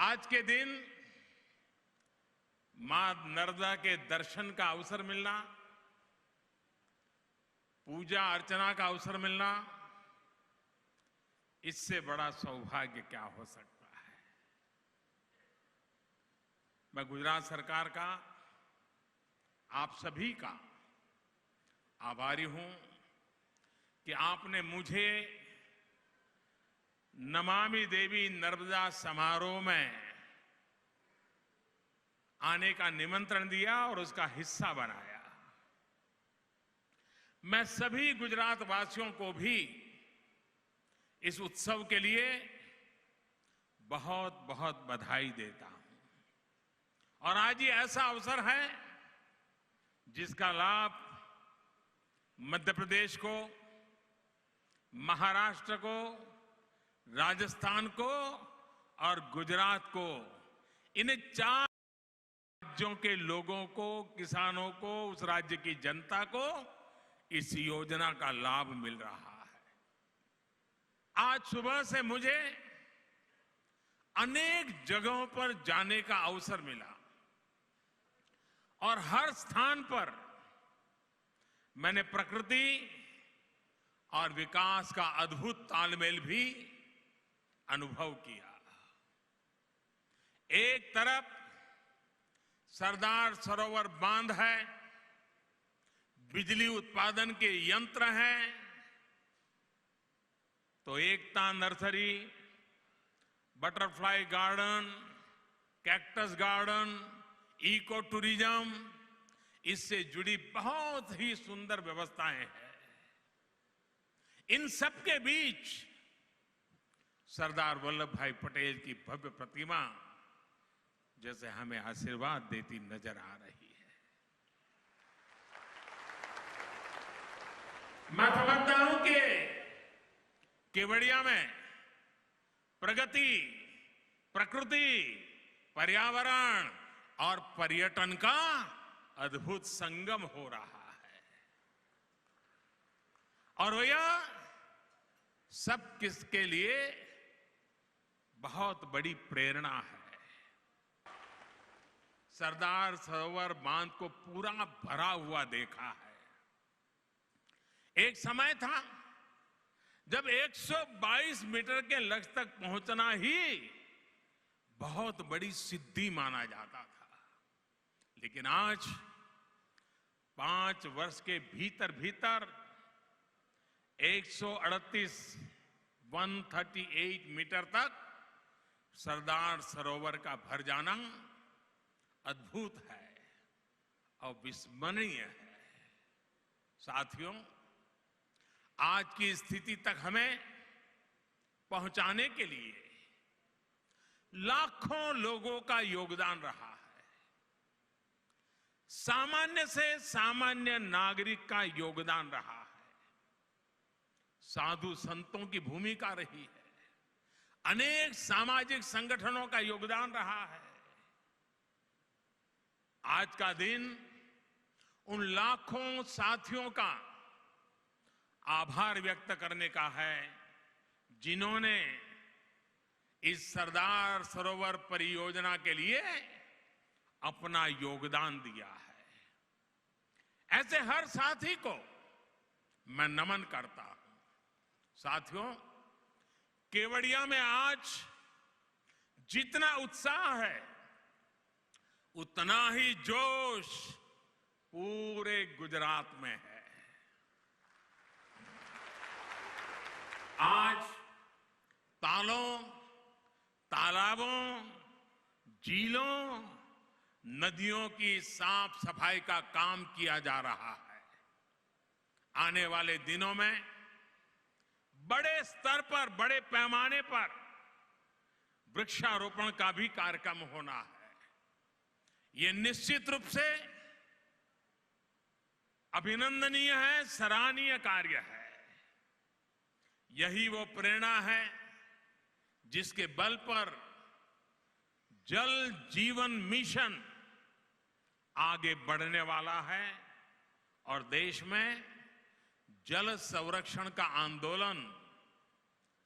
आज के दिन मां नर्मदा के दर्शन का अवसर मिलना, पूजा अर्चना का अवसर मिलना, इससे बड़ा सौभाग्य क्या हो सकता है। मैं गुजरात सरकार का, आप सभी का आभारी हूं कि आपने मुझे नमामि देवी नर्मदा समारोह में आने का निमंत्रण दिया और उसका हिस्सा बनाया। मैं सभी गुजरात वासियों को भी इस उत्सव के लिए बहुत बहुत बधाई देता हूं। और आज ये ऐसा अवसर है जिसका लाभ मध्य प्रदेश को, महाराष्ट्र को, राजस्थान को और गुजरात को, इन 4 राज्यों के लोगों को, किसानों को, उस राज्य की जनता को इस योजना का लाभ मिल रहा है। आज सुबह से मुझे अनेक जगहों पर जाने का अवसर मिला और हर स्थान पर मैंने प्रकृति और विकास का अद्भुत तालमेल भी अनुभव किया। एक तरफ सरदार सरोवर बांध है, बिजली उत्पादन के यंत्र हैं, तो Ekta nursery, butterfly garden, cactus garden, eco tourism, इससे जुड़ी बहुत ही सुंदर व्यवस्थाएं हैं। इन सब के बीच सरदार वल्लभ भाई पटेल की भव्य प्रतिमा जैसे हमें आशीर्वाद देती नजर आ रही है। मैं समझता हूं कि केवड़िया में प्रगति, प्रकृति, पर्यावरण और पर्यटन का अद्भुत संगम हो रहा है और यह सब किसके लिए बहुत बड़ी प्रेरणा है। सरदार सरोवर बांध को पूरा भरा हुआ देखा है। एक समय था जब 122 मीटर के लक्ष्य तक पहुंचना ही बहुत बड़ी सिद्धि माना जाता था, लेकिन आज 5 वर्ष के भीतर भीतर 138 मीटर तक सरदार सरोवर का भर जाना अद्भुत है और विस्मरणीय है। साथियों, आज की स्थिति तक हमें पहुंचाने के लिए लाखों लोगों का योगदान रहा है। सामान्य से सामान्य नागरिक का योगदान रहा है, साधु संतों की भूमिका रही है, अनेक सामाजिक संगठनों का योगदान रहा है। आज का दिन उन लाखों साथियों का आभार व्यक्त करने का है जिन्होंने इस सरदार सरोवर परियोजना के लिए अपना योगदान दिया है। ऐसे हर साथी को मैं नमन करता हूं। साथियों, केवड़िया में आज जितना उत्साह है उतना ही जोश पूरे गुजरात में है। आज तालों, तालाबों, झीलों, नदियों की साफ सफाई का काम किया जा रहा है। आने वाले दिनों में बड़े स्तर पर, बड़े पैमाने पर वृक्षारोपण का भी कार्यक्रम होना है। ये निश्चित रूप से अभिनंदनीय है, सराहनीय कार्य है। यही वो प्रेरणा है जिसके बल पर जल जीवन मिशन आगे बढ़ने वाला है और देश में जल संरक्षण का आंदोलन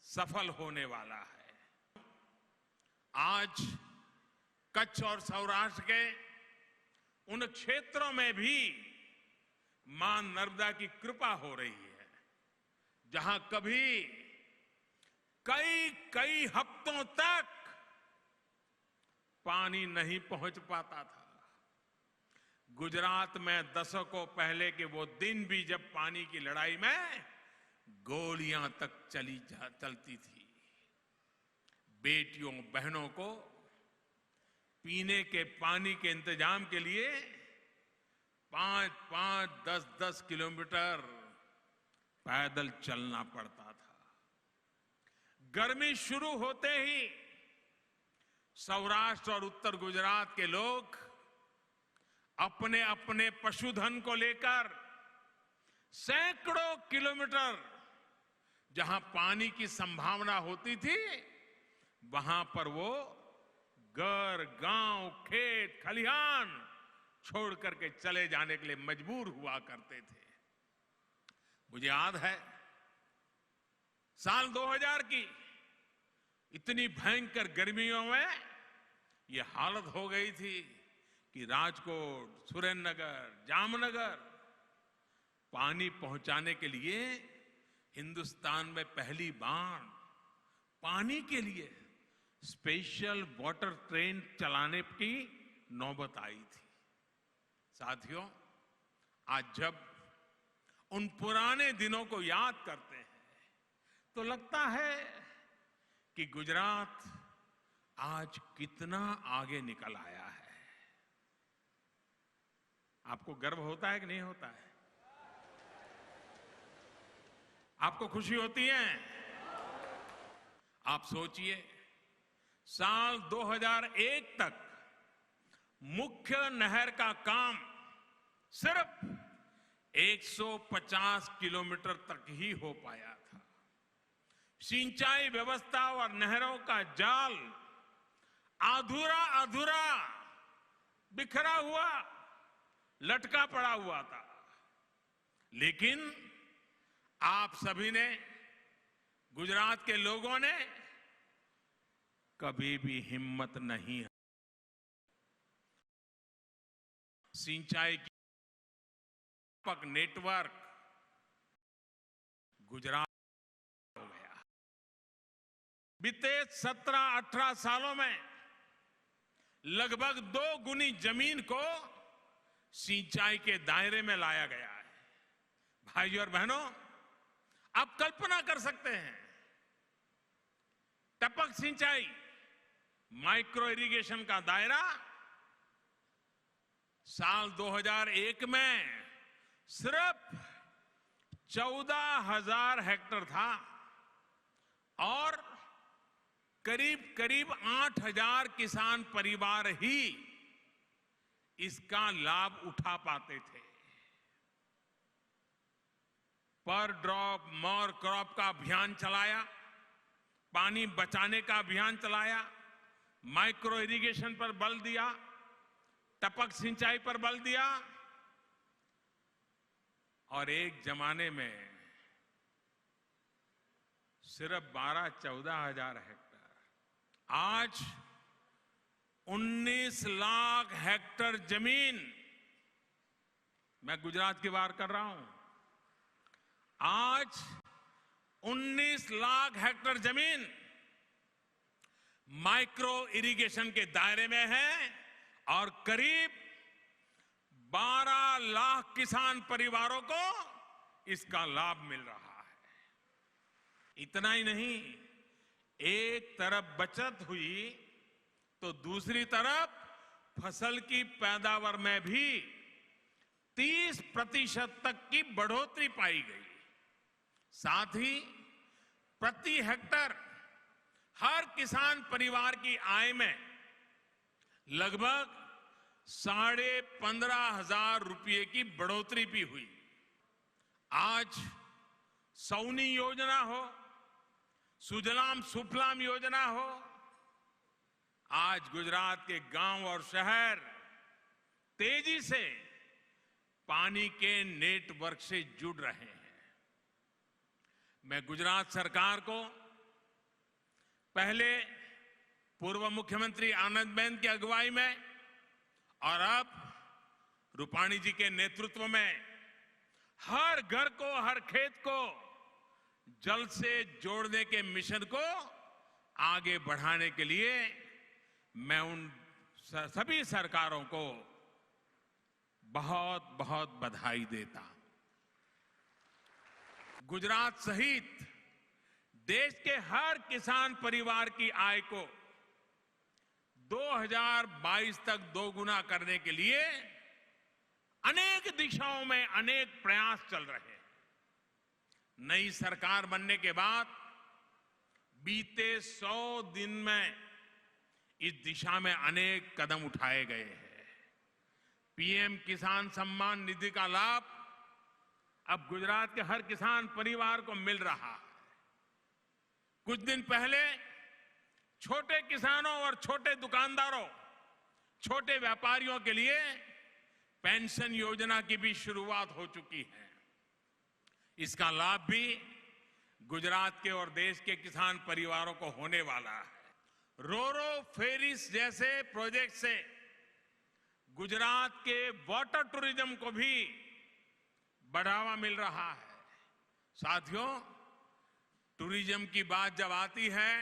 सफल होने वाला है। आज कच्छ और सौराष्ट्र के उन क्षेत्रों में भी मां नर्मदा की कृपा हो रही है, जहां कभी कई कई हफ्तों तक पानी नहीं पहुंच पाता था। गुजरात में दशकों पहले के वो दिन भी जब पानी की लड़ाई में गोलियां तक चलती थी। बेटियों बहनों को पीने के पानी के इंतजाम के लिए 5-5, 10-10 किलोमीटर पैदल चलना पड़ता था। गर्मी शुरू होते ही सौराष्ट्र और उत्तर गुजरात के लोग अपने अपने पशुधन को लेकर सैकड़ों किलोमीटर जहां पानी की संभावना होती थी, वहां पर वो घर, गांव, खेत, खलिहान छोड़ करके चले जाने के लिए मजबूर हुआ करते थे। मुझे याद है साल 2000 की इतनी भयंकर गर्मियों में ये हालत हो गई थी कि राजकोट, सुरेंद्रनगर, जामनगर पानी पहुंचाने के लिए हिंदुस्तान में पहली बार पानी के लिए स्पेशल वाटर ट्रेन चलाने की नौबत आई थी। साथियों, आज जब उन पुराने दिनों को याद करते हैं तो लगता है कि गुजरात आज कितना आगे निकल आया है। आपको गर्व होता है कि नहीं होता है? आपको खुशी होती है? आप सोचिए, साल 2001 तक मुख्य नहर का काम सिर्फ 150 किलोमीटर तक ही हो पाया था। सिंचाई व्यवस्था और नहरों का जाल अधूरा अधूरा बिखरा हुआ, लटका पड़ा हुआ था। लेकिन आप सभी ने, गुजरात के लोगों ने कभी भी हिम्मत नहीं हारी। सिंचाई की व्यापक नेटवर्क गुजरात हो गया। बीते 17-18 सालों में लगभग 2 गुनी जमीन को सिंचाई के दायरे में लाया गया है। भाइयों और बहनों, आप कल्पना कर सकते हैं, टपक सिंचाई, माइक्रो इरिगेशन का दायरा साल 2001 में सिर्फ 14,000 हेक्टेयर था और करीब करीब 8,000 किसान परिवार ही इसका लाभ उठा पाते थे। पर ड्रॉप मोर क्रॉप का अभियान चलाया, पानी बचाने का अभियान चलाया, माइक्रो इरिगेशन पर बल दिया, टपक सिंचाई पर बल दिया और एक जमाने में सिर्फ 12-14 हजार हेक्टेयर, आज 19 लाख हेक्टेयर जमीन, मैं गुजरात की बात कर रहा हूं, आज 19 लाख हेक्टेयर जमीन माइक्रो इरिगेशन के दायरे में है और करीब 12 लाख किसान परिवारों को इसका लाभ मिल रहा है। इतना ही नहीं, एक तरफ बचत हुई तो दूसरी तरफ फसल की पैदावार में भी 30% तक की बढ़ोतरी पाई गई। साथ ही प्रति हेक्टेयर हर किसान परिवार की आय में लगभग 15,500 रुपये की बढ़ोतरी भी हुई। आज सौनी योजना हो, सुजलाम सुफलाम योजना हो, आज गुजरात के गांव और शहर तेजी से पानी के नेटवर्क से जुड़ रहे हैं। मैं गुजरात सरकार को पहले पूर्व मुख्यमंत्री आनंदबेन की अगुवाई में और अब रूपाणी जी के नेतृत्व में हर घर को, हर खेत को जल से जोड़ने के मिशन को आगे बढ़ाने के लिए मैं उन सभी सरकारों को बहुत बहुत बधाई देता हूं। गुजरात सहित देश के हर किसान परिवार की आय को 2022 तक दोगुना करने के लिए अनेक दिशाओं में अनेक प्रयास चल रहे हैं। नई सरकार बनने के बाद बीते 100 दिन में इस दिशा में अनेक कदम उठाए गए हैं। पीएम किसान सम्मान निधि का लाभ अब गुजरात के हर किसान परिवार को मिल रहा है। कुछ दिन पहले छोटे किसानों और छोटे दुकानदारों, छोटे व्यापारियों के लिए पेंशन योजना की भी शुरुआत हो चुकी है। इसका लाभ भी गुजरात के और देश के किसान परिवारों को होने वाला है। रोरो फेरीज जैसे प्रोजेक्ट से गुजरात के वाटर टूरिज्म को भी बढ़ावा मिल रहा है। साथियों, टूरिज्म की बात जब आती है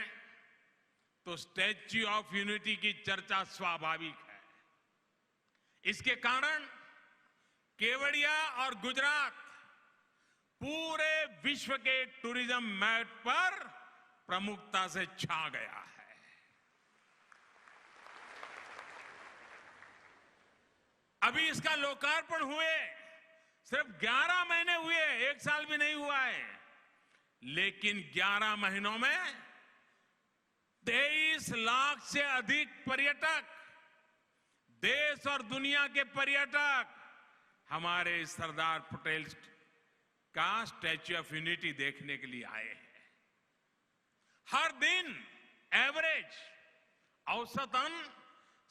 तो स्टैच्यू ऑफ यूनिटी की चर्चा स्वाभाविक है। इसके कारण केवड़िया और गुजरात पूरे विश्व के टूरिज्म मैप पर प्रमुखता से छा गया है। अभी इसका लोकार्पण हुए सिर्फ 11 महीने हुए, 1 साल भी नहीं हुआ है, लेकिन 11 महीनों में 23 लाख से अधिक पर्यटक, देश और दुनिया के पर्यटक हमारे सरदार पटेल का स्टैच्यू ऑफ यूनिटी देखने के लिए आए हैं। हर दिन एवरेज औसतन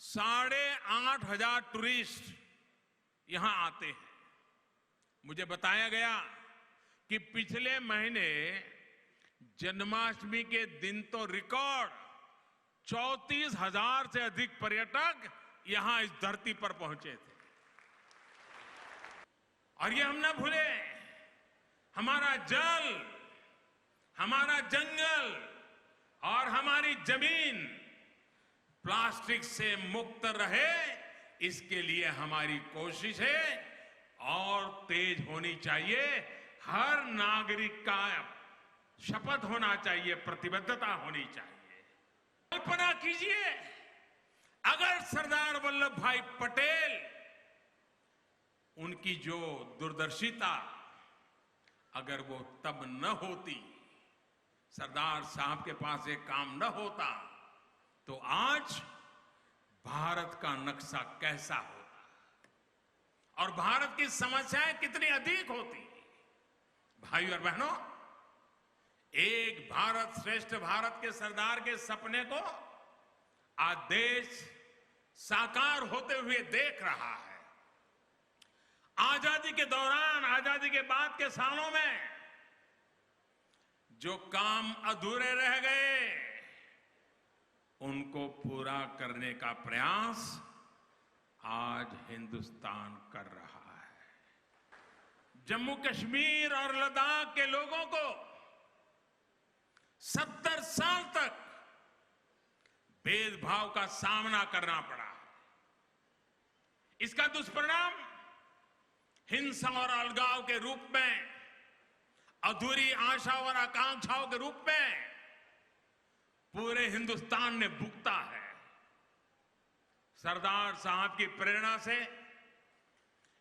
8,500 टूरिस्ट यहां आते हैं। मुझे बताया गया कि पिछले महीने जन्माष्टमी के दिन तो रिकॉर्ड 34,000 से अधिक पर्यटक यहां इस धरती पर पहुंचे थे। और ये हम ना भूले, हमारा जल, हमारा जंगल और हमारी जमीन प्लास्टिक से मुक्त रहे, इसके लिए हमारी कोशिश है और तेज होनी चाहिए। हर नागरिक का शपथ होना चाहिए, प्रतिबद्धता होनी चाहिए। कल्पना कीजिए, अगर सरदार वल्लभ भाई पटेल, उनकी जो दूरदर्शिता अगर वो तब न होती, सरदार साहब के पास एक काम न होता, तो आज भारत का नक्शा कैसा होता और भारत की समस्याएं कितनी अधिक होती। भाई और बहनों, एक भारत श्रेष्ठ भारत के सरदार के सपने को आज देश साकार होते हुए देख रहा है। आजादी के दौरान, आजादी के बाद के सालों में जो काम अधूरे रह गए, उनको पूरा करने का प्रयास आज हिंदुस्तान कर रहा है। जम्मू कश्मीर और लद्दाख के लोगों को 70 साल तक भेदभाव का सामना करना पड़ा। इसका दुष्परिणाम हिंसा और अलगाव के रूप में, अधूरी आशा और आकांक्षाओं के रूप में पूरे हिंदुस्तान ने भुगता है। सरदार साहब की प्रेरणा से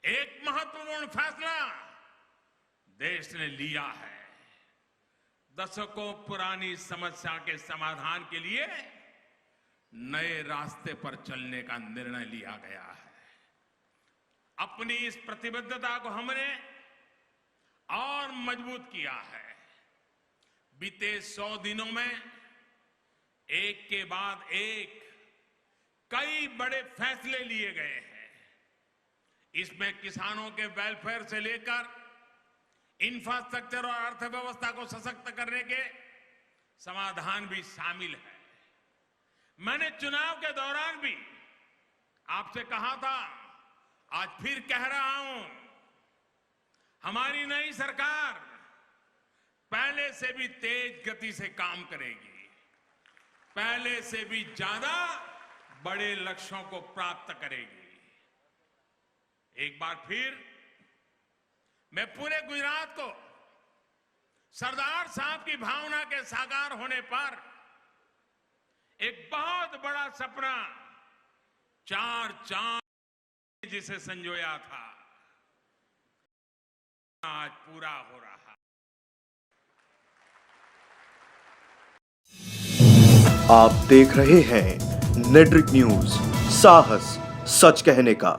एक महत्वपूर्ण फैसला देश ने लिया है। दशकों पुरानी समस्या के समाधान के लिए नए रास्ते पर चलने का निर्णय लिया गया है। अपनी इस प्रतिबद्धता को हमने और मजबूत किया है। बीते 100 दिनों में एक के बाद एक कई बड़े फैसले लिए गए हैं। इसमें किसानों के वेलफेयर से लेकर इंफ्रास्ट्रक्चर और अर्थव्यवस्था को सशक्त करने के समाधान भी शामिल है। मैंने चुनाव के दौरान भी आपसे कहा था, आज फिर कह रहा हूं, हमारी नई सरकार पहले से भी तेज गति से काम करेगी, पहले से भी ज्यादा बड़े लक्ष्यों को प्राप्त करेगी। एक बार फिर मैं पूरे गुजरात को सरदार साहब की भावना के साकार होने पर एक बहुत बड़ा सपना 4 चांद जिसे संजोया था, आज पूरा हो रहा। आप देख रहे हैं नेट्रिक न्यूज, साहस सच कहने का।